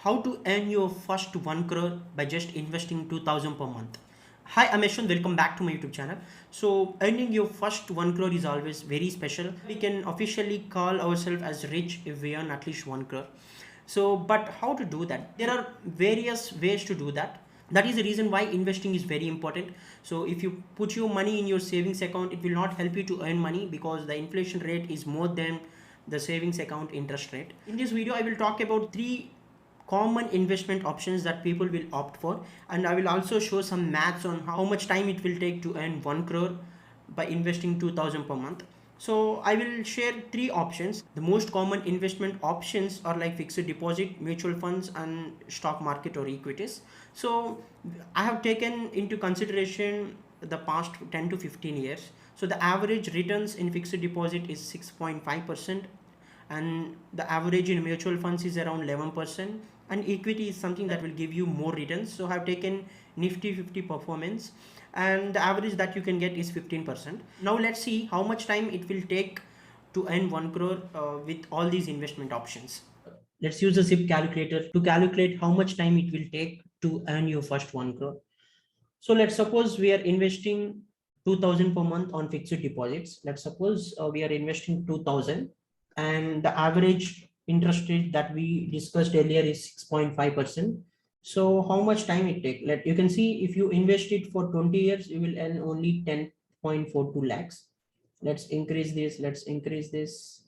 How to earn your first 1 crore by just investing 2000 per month. Hi, I'm Yaswanth. Welcome back to my YouTube channel. So, earning your first 1 crore is always very special. We can officially call ourselves as rich if we earn at least 1 crore. So, but how to do that? There are various ways to do that. That is the reason why investing is very important. So if you put your money in your savings account, it will not help you to earn money because the inflation rate is more than the savings account interest rate. In this video I will talk about 3 common investment options that people will opt for, and I will also show some maths on how much time it will take to earn 1 crore by investing 2000 per month. So I will share 3 options. The most common investment options are like fixed deposit, mutual funds, and stock market or equities. So I have taken into consideration the past 10 to 15 years. So the average returns in fixed deposit is 6.5%, and the average in mutual funds is around 11%, and equity is something that will give you more returns. So I have taken Nifty 50 performance, and the average that you can get is 15%. Now let's see how much time it will take to earn 1 crore with all these investment options. Let's use a zip calculator to calculate how much time it will take to earn your first 1 crore. So let's suppose we are investing 2000 per month on fixed deposits. Let's suppose we are investing 2000, and the average interest rate that we discussed earlier is 6.5%. So how much time it take? You can see if you invest it for 20 years, you will earn only 10.42 lakhs. Let's increase this. Let's increase this.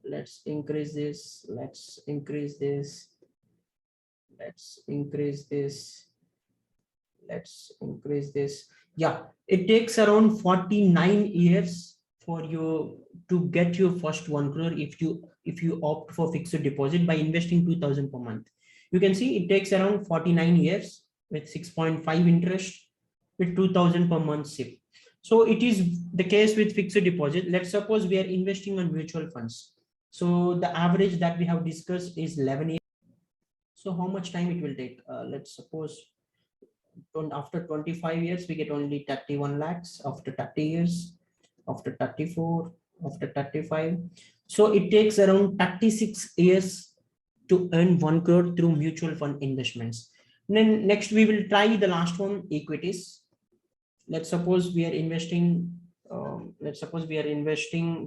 Let's increase this. Let's increase this. Let's increase this. Let's increase this. Yeah, it takes around 49 years for you to get your first 1 crore if you opt for fixed deposit by investing 2000 per month. You can see it takes around 49 years with 6.5 interest with 2000 per month SIP. So it is the case with fixed deposit. Let's suppose we are investing on mutual funds. So the average that we have discussed is 11 years. So how much time it will take? Let's suppose after 25 years we get only 31 lakhs, after 30 years, after 34, after 35. So it takes around 36 years to earn 1 crore through mutual fund investments. And then next we will try the last one, equities. Let's suppose we are investing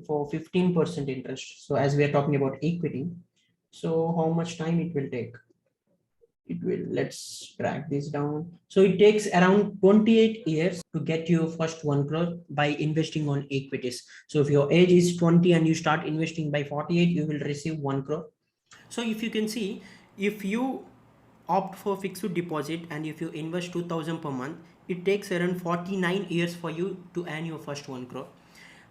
for 15% interest. So as we are talking about equity, so how much time it will take? Let's drag this down. So it takes around 28 years to get your first 1 crore by investing on equities. So if your age is 20 and you start investing by 48, you will receive 1 crore. So if you can see, if you opt for fixed deposit and if you invest 2000 per month, it takes around 49 years for you to earn your first 1 crore.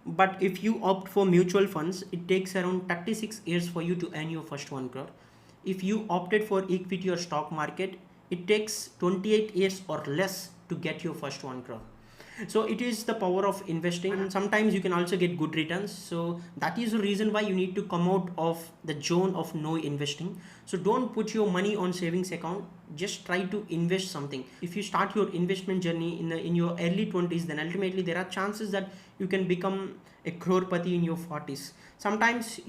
But if you opt for mutual funds, it takes around 36 years for you to earn your first 1 crore. If you opted for equity or stock market, it takes 28 years or less to get your first 1 crore. So it is the power of investing, and sometimes you can also get good returns. So that is the reason why you need to come out of the zone of no investing. So don't put your money on savings account, just try to invest something. If you start your investment journey in your early 20s, then ultimately there are chances that you can become a crorepati in your 40s. Sometimes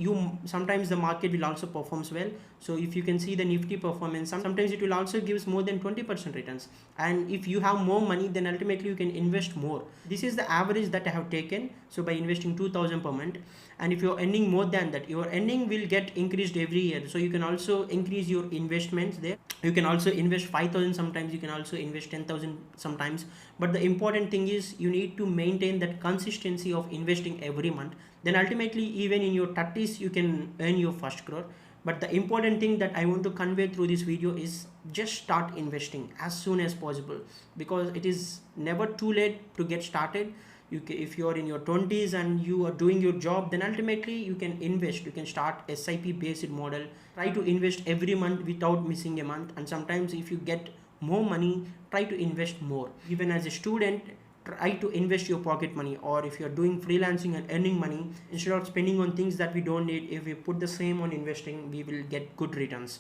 the market will also performs well. So if you can see the Nifty performance, sometimes it will also gives more than 20% returns. And if you have more money, then ultimately you can invest more. This is the average that I have taken. So by investing 2000 per month, and if you're earning more than that, your earning will get increased every year. So you can also increase your investments there. You can also invest 5000 sometimes, you can also invest 10,000 sometimes. But the important thing is you need to maintain that consistency of investing every month. Then ultimately, even in your 30s, you can earn your first crore. But the important thing that I want to convey through this video is just start investing as soon as possible, because it is never too late to get started. If you are in your 20s and you are doing your job, then ultimately you can invest. You can start SIP based model. Try to invest every month without missing a month. And sometimes if you get more money, try to invest more. Even as a student, try to invest your pocket money. Or if you're doing freelancing and earning money, instead of spending on things that we don't need, if we put the same on investing, we will get good returns.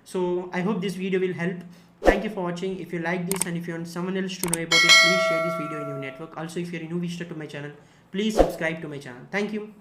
So I hope this video will help. Thank you for watching. If you like this and if you want someone else to know about it, please share this video in your network. Also, if you're a new visitor to my channel, please subscribe to my channel. Thank you.